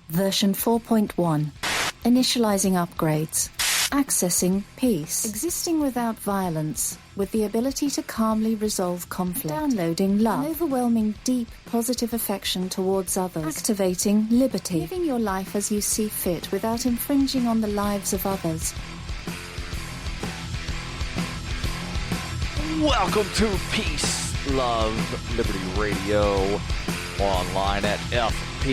Version 4.1. Initializing upgrades. Accessing peace. Existing without violence, with the ability to calmly resolve conflict. Downloading love. An overwhelming, deep, positive affection towards others. Activating liberty. Living your life as you see fit without infringing on the lives of others. Welcome to Peace, Love, Liberty Radio, online at fppradio.com.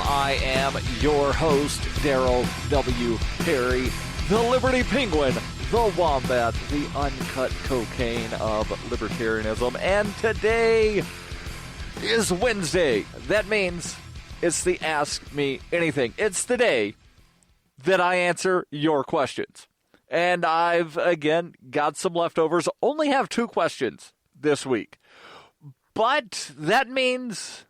I am your host, Darryl W. Perry, the Liberty Penguin, the Wombat, the uncut cocaine of libertarianism. And today is Wednesday. That means it's the Ask Me Anything. It's the day that I answer your questions. And I've, again, got some leftovers. Only have 2 questions this week. But that means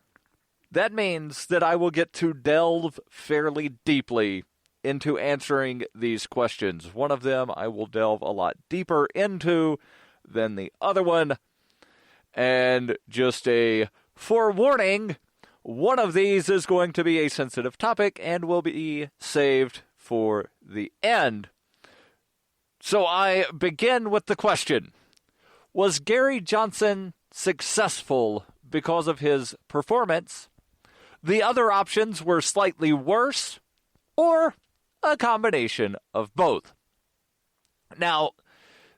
that I will get to delve fairly deeply into answering these questions. One of them I will delve a lot deeper into than the other one. And just a forewarning, one of these is going to be a sensitive topic and will be saved for the end. So I begin with the question, was Gary Johnson successful because of his performance? The other options were slightly worse, or a combination of both. Now,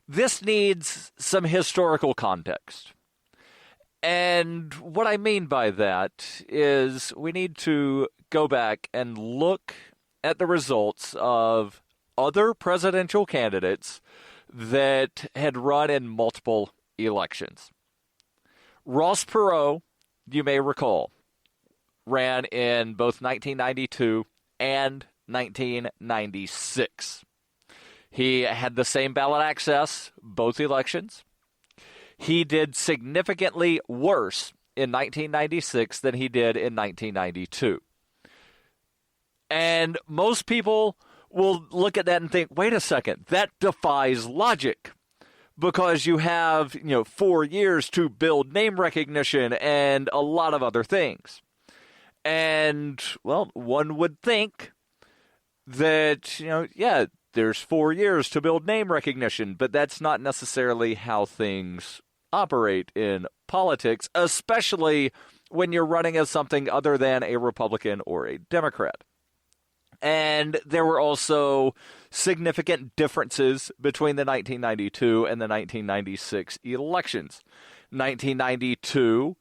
this needs some historical context. And what I mean by that is we need to go back and look at the results of other presidential candidates that had run in multiple elections. Ross Perot, you may recall, ran in both 1992 and 1996. He had the same ballot access both elections. He did significantly worse in 1996 than he did in 1992. And most people will look at that and think, wait a second, that defies logic. Because you have, 4 years to build name recognition and a lot of other things. And, well, one would think that, there's 4 years to build name recognition, but that's not necessarily how things operate in politics, especially when you're running as something other than a Republican or a Democrat. And there were also significant differences between the 1992 and the 1996 elections. 1992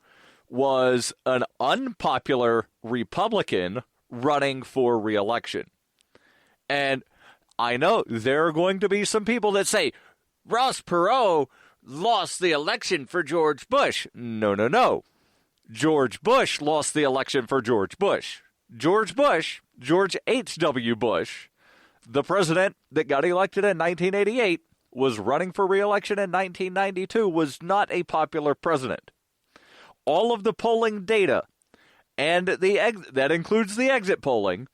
was an unpopular Republican running for re-election. And I know there are going to be some people that say, Ross Perot lost the election for George Bush. No. George Bush lost the election for George Bush. George H.W. Bush, the president that got elected in 1988, was running for re-election in 1992, was not a popular president. All of the polling data, and that includes the exit polling,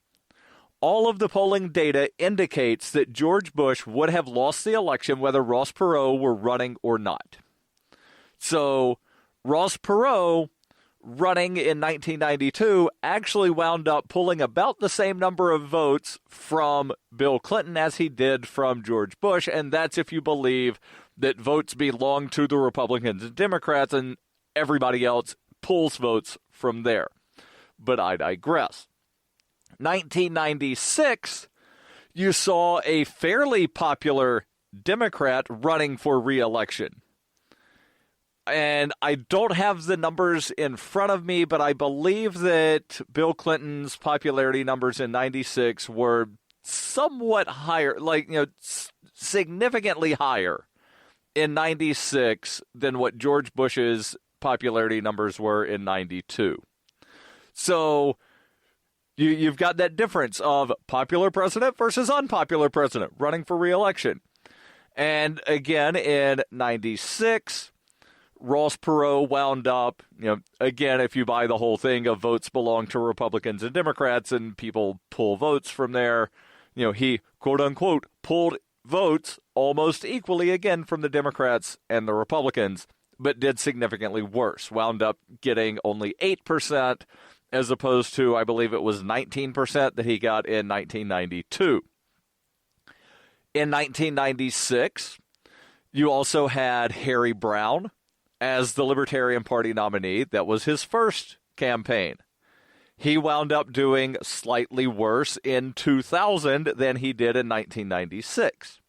all of the polling data indicates that George Bush would have lost the election whether Ross Perot were running or not. So Ross Perot, running in 1992, actually wound up pulling about the same number of votes from Bill Clinton as he did from George Bush, and that's if you believe that votes belong to the Republicans and Democrats and everybody else pulls votes from there. But I digress. 1996, you saw a fairly popular Democrat running for re-election. And I don't have the numbers in front of me, but I believe that Bill Clinton's popularity numbers in 96 were somewhat higher, significantly higher in 96 than what George Bush's popularity numbers were in 92. So you've got that difference of popular president versus unpopular president running for re-election. And again, in 96, Ross Perot wound up, again, if you buy the whole thing of votes belong to Republicans and Democrats and people pull votes from there, he, quote unquote, pulled votes almost equally again from the Democrats and the Republicans, but did significantly worse, wound up getting only 8% as opposed to, I believe it was 19% that he got in 1992. In 1996, you also had Harry Brown as the Libertarian Party nominee. That was his first campaign. He wound up doing slightly worse in 2000 than he did in 1996.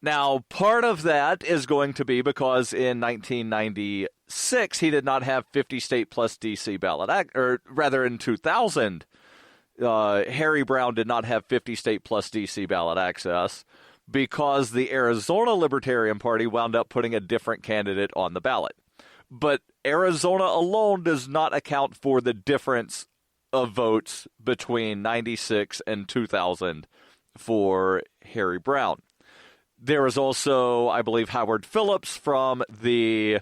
Now, part of that is going to be because in 1996, he did not have 50 state plus D.C. ballot, or rather in 2000, Harry Brown did not have 50 state plus D.C. ballot access because the Arizona Libertarian Party wound up putting a different candidate on the ballot. But Arizona alone does not account for the difference of votes between 96 and 2000 for Harry Brown. There was also, I believe, Howard Phillips from the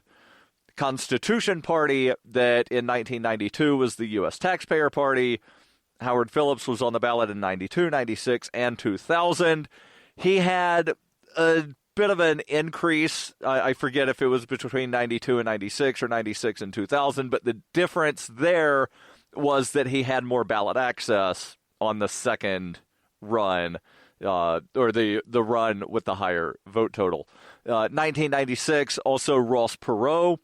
Constitution Party that in 1992 was the U.S. Taxpayer Party. Howard Phillips was on the ballot in 92, 96, and 2000. He had a bit of an increase. I forget if it was between 92 and 96 or 96 and 2000, but the difference there was that he had more ballot access on the second run, or the run with the higher vote total. 1996, also Ralph Nader.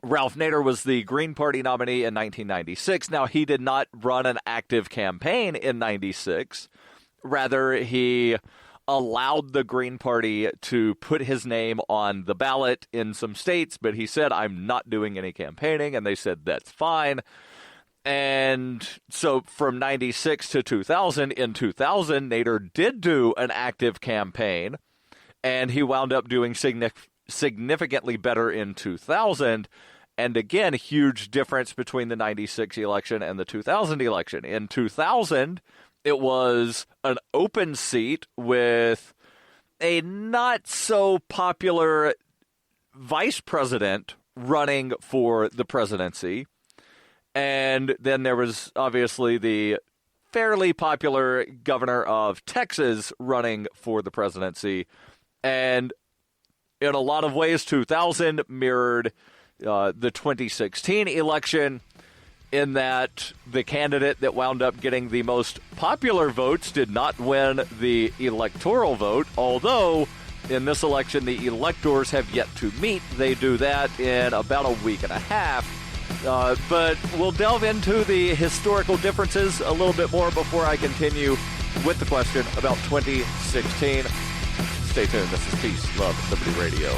Ralph Nader was the Green Party nominee in 1996. Now, he did not run an active campaign in 96. Rather, he allowed the Green Party to put his name on the ballot in some states, but he said, I'm not doing any campaigning, and they said, that's fine. And so from 96 to 2000, in 2000, Nader did do an active campaign, and he wound up doing significantly better in 2000. And again, a huge difference between the 96 election and the 2000 election. In 2000, it was an open seat with a not so popular vice president running for the presidency. And then there was obviously the fairly popular governor of Texas running for the presidency. And in a lot of ways, 2000 mirrored the 2016 election in that the candidate that wound up getting the most popular votes did not win the electoral vote, although in this election the electors have yet to meet. They do that in about a week and a half. But we'll delve into the historical differences a little bit more before I continue with the question about 2016. Stay tuned. This is Peace, Love, Liberty Radio.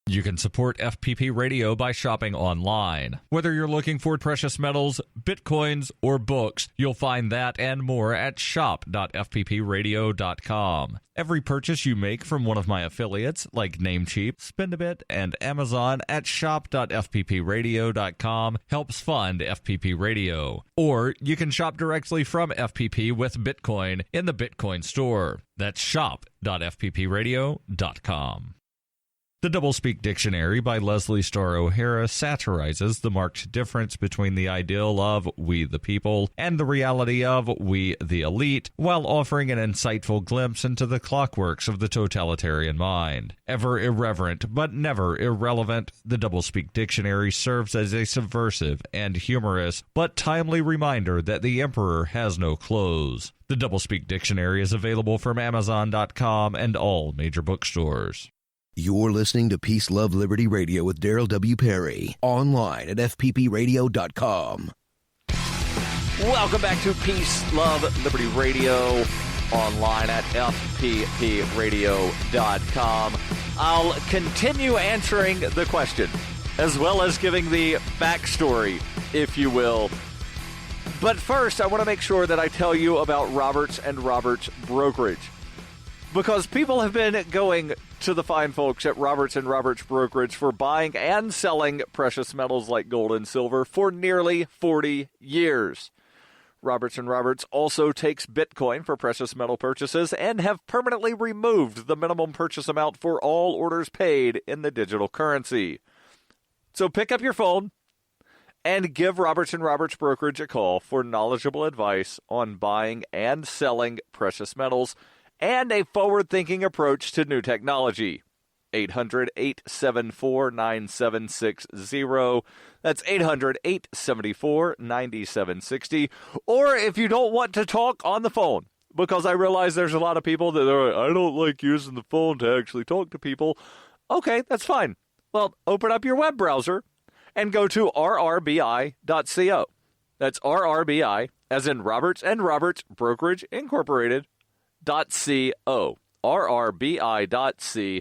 You can support FPP Radio by shopping online. Whether you're looking for precious metals, bitcoins, or books, you'll find that and more at shop.fppradio.com. Every purchase you make from one of my affiliates, like Namecheap, Spendabit, and Amazon at shop.fppradio.com helps fund FPP Radio. Or you can shop directly from FPP with Bitcoin in the Bitcoin store. That's shop.fppradio.com. The Doublespeak Dictionary by Leslie Starr O'Hara satirizes the marked difference between the ideal of we the people and the reality of we the elite, while offering an insightful glimpse into the clockworks of the totalitarian mind. Ever irreverent but never irrelevant, the Doublespeak Dictionary serves as a subversive and humorous but timely reminder that the emperor has no clothes. The Doublespeak Dictionary is available from Amazon.com and all major bookstores. You're listening to Peace, Love, Liberty Radio with Darryl W. Perry, online at fppradio.com. Welcome back to Peace, Love, Liberty Radio, online at fppradio.com. I'll continue answering the question, as well as giving the backstory, if you will. But first, I want to make sure that I tell you about Roberts & Roberts Brokerage. Because people have been going to the fine folks at Roberts & Roberts Brokerage for buying and selling precious metals like gold and silver for nearly 40 years. Roberts & Roberts also takes Bitcoin for precious metal purchases and have permanently removed the minimum purchase amount for all orders paid in the digital currency. So pick up your phone and give Roberts & Roberts Brokerage a call for knowledgeable advice on buying and selling precious metals and a forward-thinking approach to new technology. 800-874-9760. That's 800-874-9760. Or if you don't want to talk on the phone, because I realize there's a lot of people that are like, I don't like using the phone to actually talk to people. Okay, that's fine. Well, open up your web browser and go to rrbi.co. That's RRBI, as in Roberts and Roberts Brokerage Incorporated, .co. rrbi.co.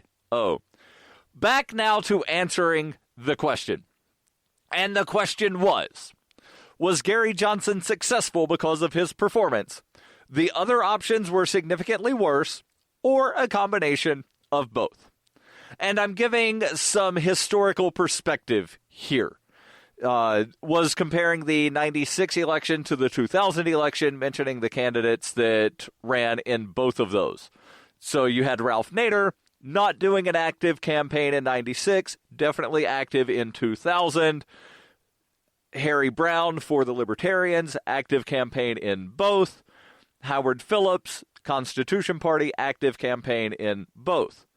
Back now to answering the question. And the question was Gary Johnson successful because of his performance? The other options were significantly worse, or a combination of both. And I'm giving some historical perspective here. Was comparing the 96 election to the 2000 election, mentioning the candidates that ran in both of those. So you had Ralph Nader not doing an active campaign in 96, definitely active in 2000. Harry Brown for the Libertarians, active campaign in both. Howard Phillips, Constitution Party, active campaign in both.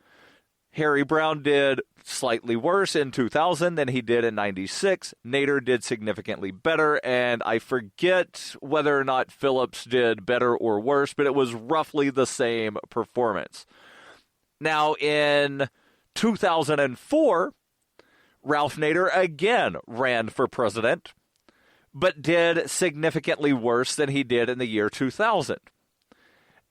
Harry Brown did slightly worse in 2000 than he did in 96. Nader did significantly better, and I forget whether or not Phillips did better or worse, but it was roughly the same performance. Now, in 2004, Ralph Nader again ran for president, but did significantly worse than he did in the year 2000.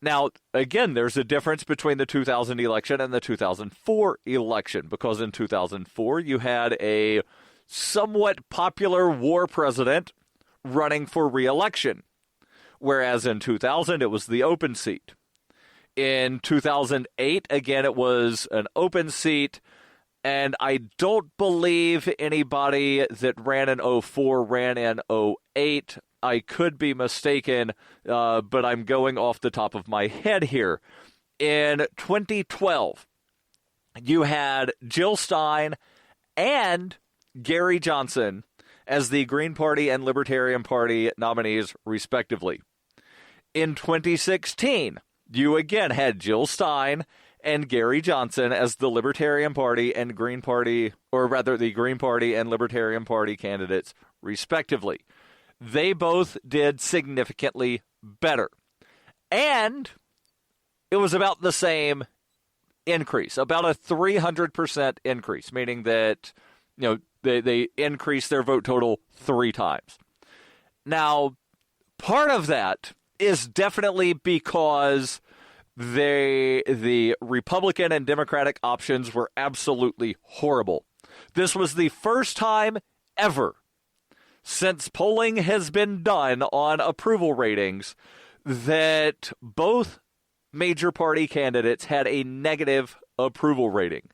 Now, again, there's a difference between the 2000 election and the 2004 election, because in 2004 you had a somewhat popular war president running for re-election, whereas in 2000 it was the open seat. In 2008, again, it was an open seat, and I don't believe anybody that ran in 2004 ran in 2008. I could be mistaken, but I'm going off the top of my head here. In 2012, you had Jill Stein and Gary Johnson as the Green Party and Libertarian Party nominees, respectively. In 2016, you again had Jill Stein and Gary Johnson as the Libertarian Party and Green Party, or rather the Green Party and Libertarian Party candidates, respectively. They both did significantly better. And it was about the same increase, about a 300% increase, meaning that, they increased their vote total 3 times. Now, part of that is definitely because the Republican and Democratic options were absolutely horrible. This was the first time ever since polling has been done on approval ratings that both major party candidates had a negative approval rating,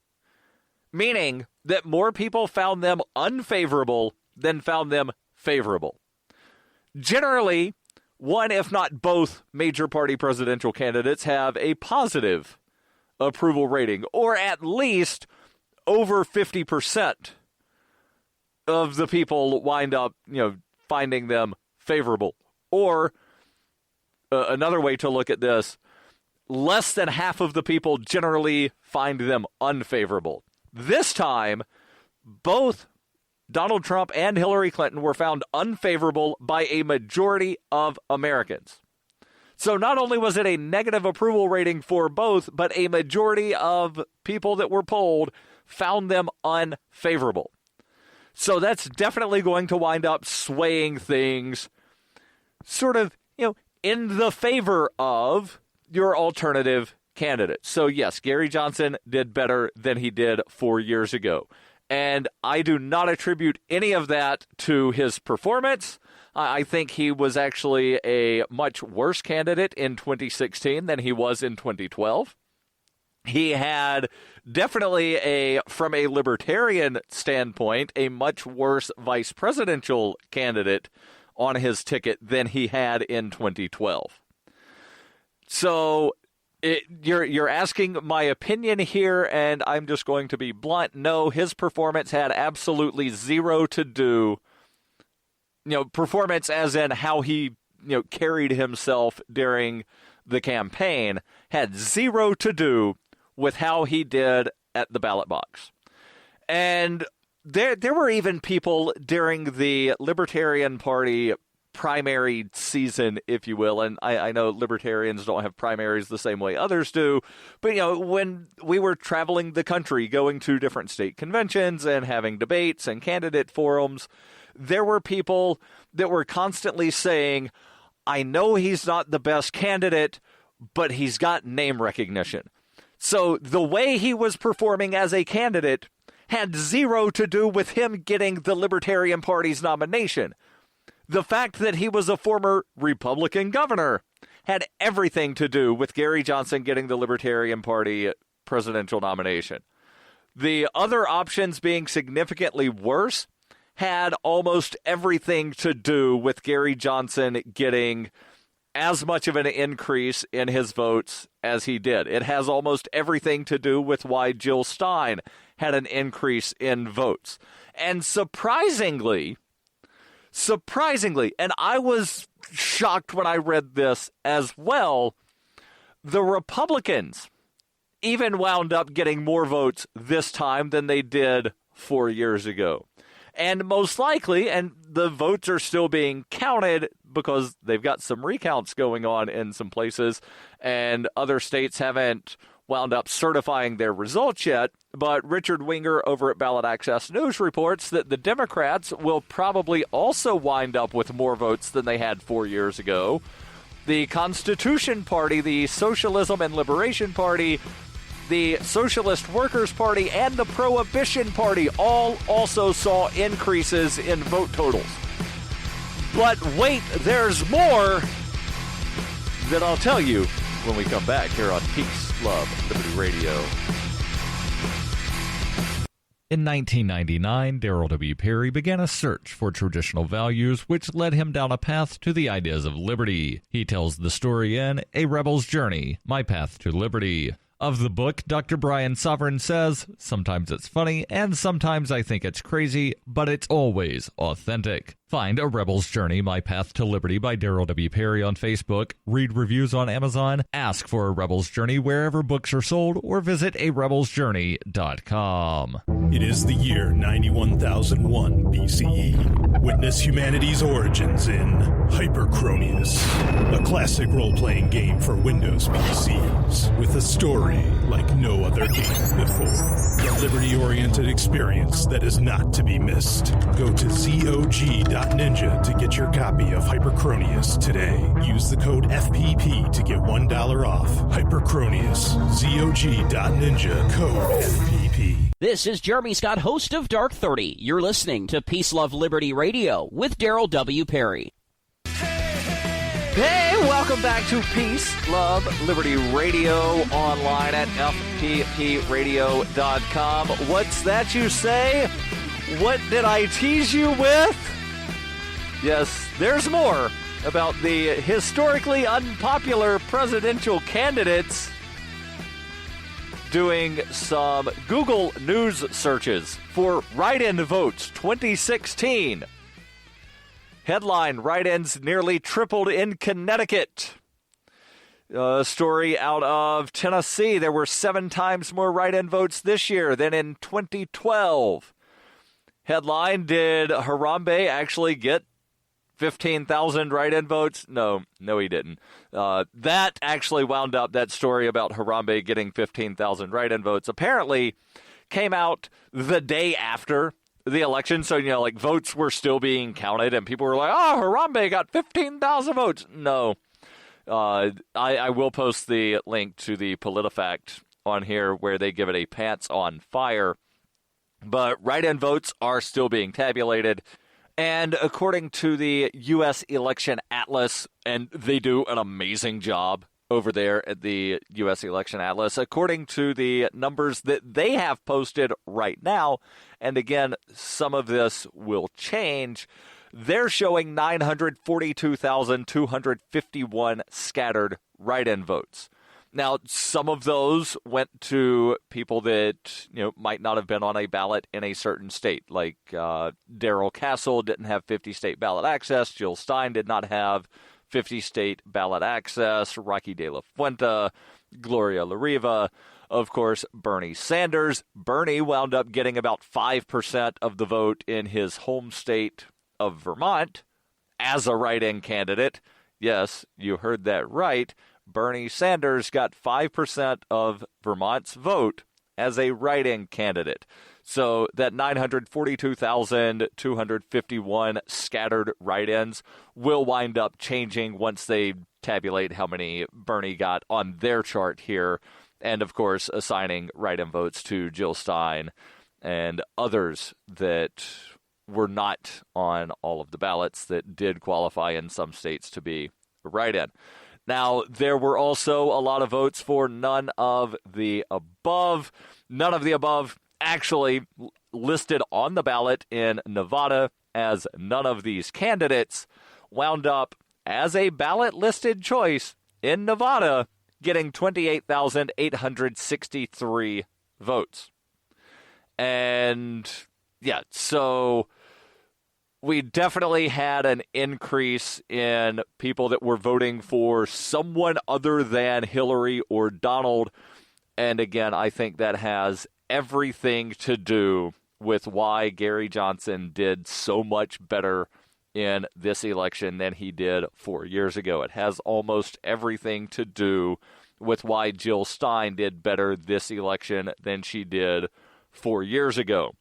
meaning that more people found them unfavorable than found them favorable. Generally, one, if not both, major party presidential candidates have a positive approval rating, or at least over 50% of the people wind up, finding them favorable. Or another way to look at this, less than half of the people generally find them unfavorable. This time, both Donald Trump and Hillary Clinton were found unfavorable by a majority of Americans. So not only was it a negative approval rating for both, but a majority of people that were polled found them unfavorable. So that's definitely going to wind up swaying things sort of, in the favor of your alternative candidate. So yes, Gary Johnson did better than he did 4 years ago. And I do not attribute any of that to his performance. I think he was actually a much worse candidate in 2016 than he was in 2012. He had definitely from a libertarian standpoint, a much worse vice presidential candidate on his ticket than he had in 2012. So you're asking my opinion here, and I'm just going to be blunt. No, his performance had absolutely zero to do, performance as in how he, carried himself during the campaign had zero to do with how he did at the ballot box. And there were even people during the Libertarian Party primary season, if you will, and I know libertarians don't have primaries the same way others do, but, when we were traveling the country, going to different state conventions and having debates and candidate forums, there were people that were constantly saying, I know he's not the best candidate, but he's got name recognition. So the way he was performing as a candidate had zero to do with him getting the Libertarian Party's nomination. The fact that he was a former Republican governor had everything to do with Gary Johnson getting the Libertarian Party presidential nomination. The other options being significantly worse had almost everything to do with Gary Johnson getting as much of an increase in his votes as he did. It has almost everything to do with why Jill Stein had an increase in votes. And surprisingly, and I was shocked when I read this as well, the Republicans even wound up getting more votes this time than they did 4 years ago. And most likely, and the votes are still being counted because they've got some recounts going on in some places, and other states haven't wound up certifying their results yet, but Richard Winger over at Ballot Access News reports that the Democrats will probably also wind up with more votes than they had 4 years ago. The Constitution Party, the Socialism and Liberation Party, the Socialist Workers' Party, and the Prohibition Party all also saw increases in vote totals. But wait, there's more that I'll tell you when we come back here on Peace, Love, Liberty Radio. In 1999, Darryl W. Perry began a search for traditional values, which led him down a path to the ideas of liberty. He tells the story in A Rebel's Journey, My Path to Liberty. Of the book, Dr. Brian Sovereign says, sometimes it's funny, and sometimes I think it's crazy, but it's always authentic. Find A Rebel's Journey, My Path to Liberty by Darryl W. Perry on Facebook, read reviews on Amazon, ask for A Rebel's Journey wherever books are sold, or visit arebelsjourney.com. It is the year 91,001 BCE. Witness humanity's origins in Hyperchronius, a classic role-playing game for Windows PCs, with a story like no other game before. A liberty-oriented experience that is not to be missed. Go to ZOG.Ninja to get your copy of Hyperchronius today. Use the code FPP to get $1 off. Hyperchronius, ZOG.Ninja, code FPP. This is Jeremy Scott, host of Dark 30. You're listening to Peace, Love, Liberty Radio with Darryl W. Perry. Hey, welcome back to Peace, Love, Liberty Radio, online at fppradio.com. What's that you say? What did I tease you with? Yes, there's more about the historically unpopular presidential candidates doing some Google News searches for write-in votes 2016. Headline, write-ins nearly tripled in Connecticut. A story out of Tennessee. There were 7 times more write-in votes this year than in 2012. Headline, did Harambe actually get 15,000 write-in votes? No, he didn't. That actually wound up, that story about Harambe getting 15,000 write-in votes, apparently came out the day after the election. So, votes were still being counted, and people were like, oh, Harambe got 15,000 votes. No. I will post the link to the PolitiFact on here where they give it a pants on fire. But write-in votes are still being tabulated. And according to the U.S. Election Atlas, and they do an amazing job over there at the U.S. Election Atlas, according to the numbers that they have posted right now, and again, some of this will change, they're showing 942,251 scattered write-in votes. Now, some of those went to people that, might not have been on a ballot in a certain state, like Darrell Castle didn't have 50-state ballot access. Jill Stein did not have 50-state ballot access. Rocky De La Fuente, Gloria La Riva. of course, Bernie Sanders. Bernie wound up getting about 5% of the vote in his home state of Vermont as a write-in candidate. Yes, you heard that right. Bernie Sanders got 5% of Vermont's vote as a write-in candidate. So that 942,251 scattered write-ins will wind up changing once they tabulate how many Bernie got on their chart here. And, of course, assigning write-in votes to Jill Stein and others that were not on all of the ballots that did qualify in some states to be a write-in. Now, there were also a lot of votes for none of the above. None of the above actually listed on the ballot in Nevada, as none of these candidates wound up as a ballot-listed choice in Nevada, getting 28,863 votes. And, yeah, so we definitely had an increase in people that were voting for someone other than Hillary or Donald. And again, I think that has everything to do with why Gary Johnson did so much better in this election than he did 4 years ago. It has almost everything to do with why Jill Stein did better this election than she did 4 years ago.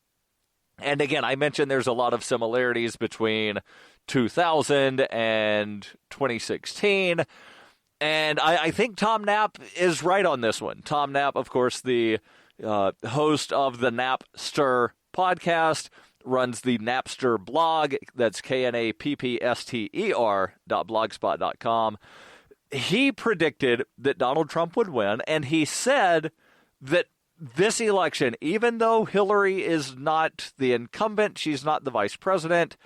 And again, I mentioned there's a lot of similarities between 2000 and 2016. And I think Tom Knapp is right on this one. Tom Knapp, of course, the host of the Napster podcast, runs the Napster blog. That's KNAPPSTER.blogspot.com. He predicted that Donald Trump would win, and he said that this election, even though Hillary is not the incumbent, she's not the vice president,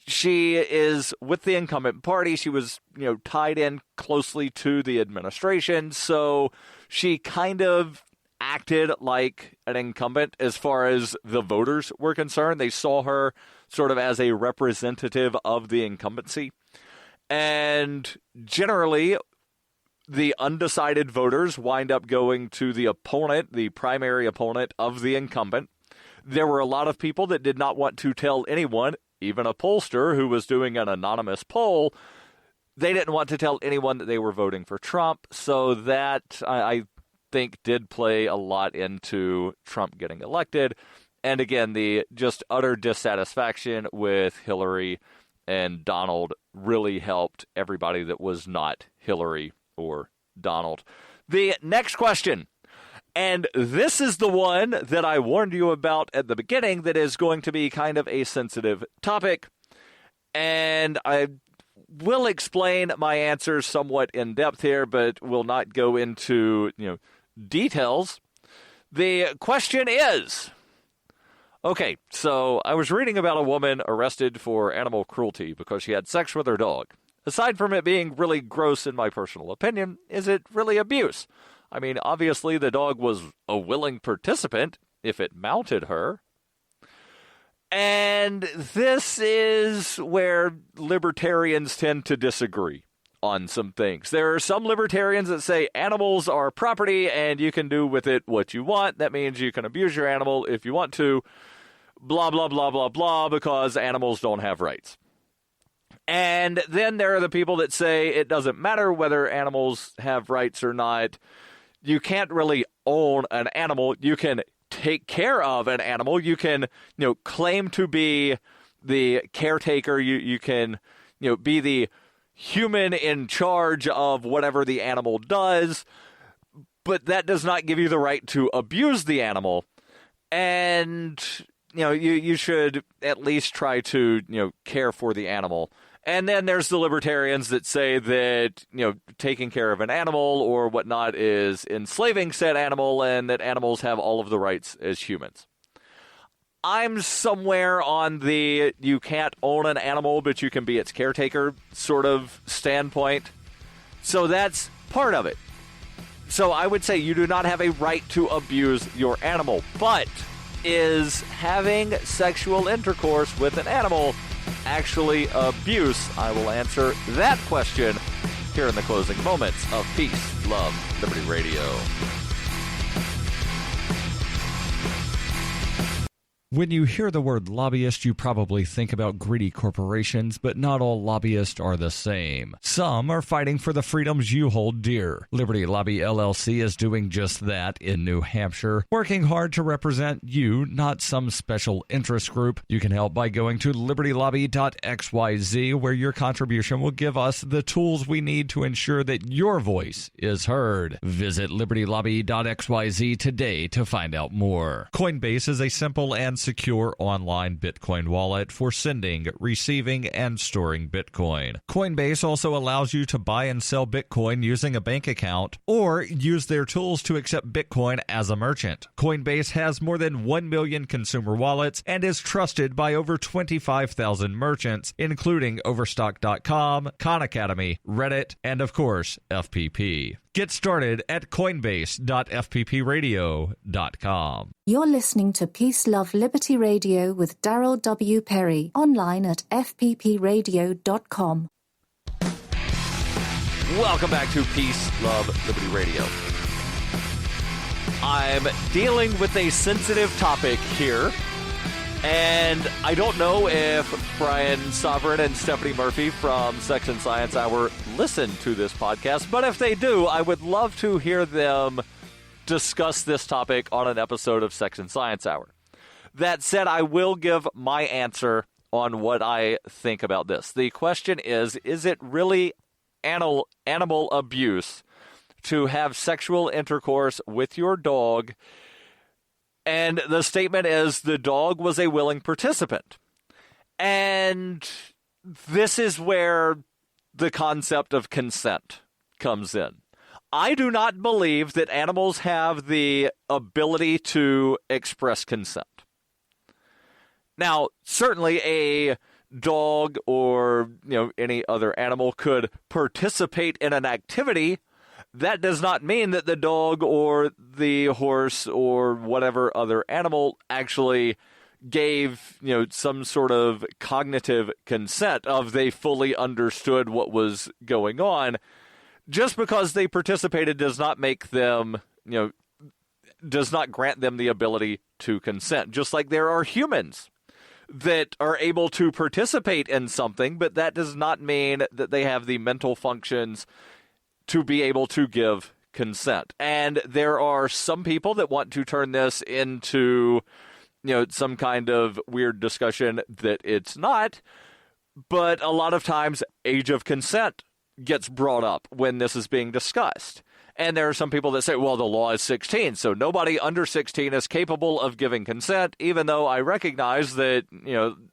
she is with the incumbent party. She was, tied in closely to the administration, so she kind of acted like an incumbent as far as the voters were concerned. They saw her sort of as a representative of the incumbency. And generally, the undecided voters wind up going to the opponent, the primary opponent of the incumbent. There were a lot of people that did not want to tell anyone, even a pollster who was doing an anonymous poll. They didn't want to tell anyone that they were voting for Trump. So that, I think, did play a lot into Trump getting elected. And again, the just utter dissatisfaction with Hillary and Donald really helped everybody that was not Hillary or Donald. The next question, and this is the one that I warned you about at the beginning that is going to be kind of a sensitive topic, and I will explain my answers somewhat in depth here, but will not go into details. The question is, okay, so I was reading about a woman arrested for animal cruelty because she had sex with her dog. Aside from it being really gross in my personal opinion, is it really abuse? I mean, obviously the dog was a willing participant if it mounted her. And this is where libertarians tend to disagree on some things. There are some libertarians that say animals are property and you can do with it what you want. That means you can abuse your animal if you want to. Blah, blah, blah, blah, blah, because animals don't have rights. And then there are the people that say it doesn't matter whether animals have rights or not. You can't really own an animal. You can take care of an animal. You can, claim to be the caretaker. You can, be the human in charge of whatever the animal does. But that does not give you the right to abuse the animal. And, you should at least try to, care for the animal. And then there's the libertarians that say that, taking care of an animal or whatnot is enslaving said animal and that animals have all of the rights as humans. I'm somewhere on the you can't own an animal, but you can be its caretaker sort of standpoint. So that's part of it. So I would say you do not have a right to abuse your animal, but is having sexual intercourse with an animal actually abuse? I will answer that question here in the closing moments of Peace, Love, Liberty Radio. When you hear the word lobbyist, you probably think about greedy corporations, but not all lobbyists are the same. Some are fighting for the freedoms you hold dear. Liberty Lobby LLC is doing just that in New Hampshire, working hard to represent you, not some special interest group. You can help by going to libertylobby.xyz, where your contribution will give us the tools we need to ensure that your voice is heard. Visit libertylobby.xyz today to find out more. Coinbase is a simple and secure online Bitcoin wallet for sending, receiving, and storing Bitcoin. Coinbase also allows you to buy and sell Bitcoin using a bank account or use their tools to accept Bitcoin as a merchant. Coinbase has more than 1 million consumer wallets and is trusted by over 25,000 merchants, including Overstock.com, Khan Academy, Reddit, and of course, FPP. Get started at coinbase.fppradio.com. You're listening to Peace, Love, Liberty Radio with Darryl W. Perry, online at fppradio.com. Welcome back to Peace, Love, Liberty Radio. I'm dealing with a sensitive topic here, and I don't know if Brian Sovereign and Stephanie Murphy from Sex and Science Hour listen to this podcast, but if they do, I would love to hear them discuss this topic on an episode of Sex and Science Hour. That said, I will give my answer on what I think about this. The question is it really animal abuse to have sexual intercourse with your dog? And the statement is the dog was a willing participant. And this is where the concept of consent comes in. I do not believe that animals have the ability to express consent. Now, certainly a dog or any other animal could participate in an activity. That does not mean that the dog or the horse or whatever other animal actually gave, some sort of cognitive consent of they fully understood what was going on. Just because they participated does not make them, does not grant them the ability to consent. Just like there are humans that are able to participate in something, but that does not mean that they have the mental functions to be able to give consent. And there are some people that want to turn this into, some kind of weird discussion that it's not. But a lot of times, age of consent gets brought up when this is being discussed. And there are some people that say, well, the law is 16, so nobody under 16 is capable of giving consent, even though I recognize that,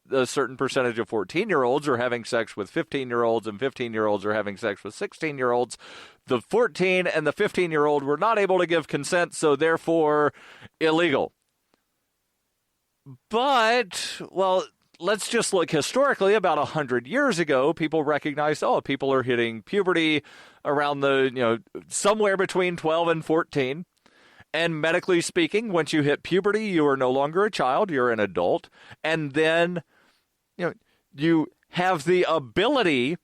a certain percentage of 14-year-olds are having sex with 15-year-olds and 15-year-olds are having sex with 16-year-olds. The 14 and the 15-year-old were not able to give consent, so therefore illegal. But, well, let's just look historically. About 100 years ago, people recognized, people are hitting puberty around the, somewhere between 12 and 14. And medically speaking, once you hit puberty, you are no longer a child, you're an adult. And then, you have the ability,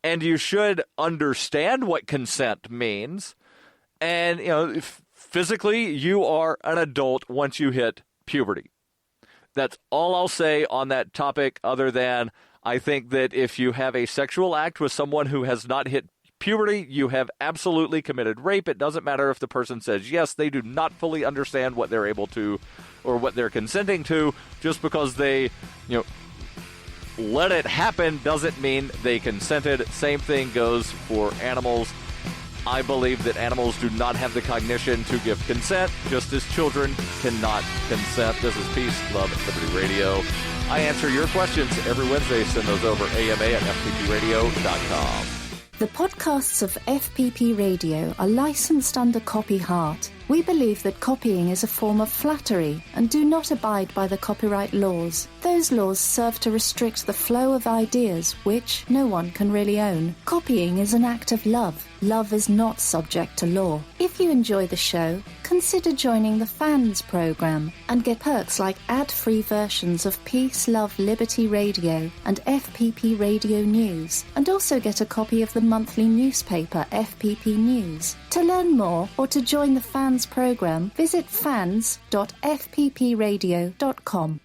and you should understand what consent means. And, physically, you are an adult once you hit puberty. That's all I'll say on that topic, other than I think that if you have a sexual act with someone who has not hit puberty, you have absolutely committed rape. It doesn't matter if the person says yes, they do not fully understand what they're able to or what they're consenting to. Just because they, let it happen doesn't mean they consented. Same thing goes for animals. I believe that animals do not have the cognition to give consent, just as children cannot consent. This is Peace, Love, Liberty Radio. I answer your questions every Wednesday. Send those over AMA at fppradio.com. The podcasts of FPP Radio are licensed under Copy Heart. We believe that copying is a form of flattery and do not abide by the copyright laws. Those laws serve to restrict the flow of ideas which no one can really own. Copying is an act of love. Love is not subject to law. If you enjoy the show, consider joining the Fans program and get perks like ad-free versions of Peace, Love, Liberty Radio and FPP Radio News, and also get a copy of the monthly newspaper FPP News. To learn more or to join the Fans program, visit fans.fppradio.com.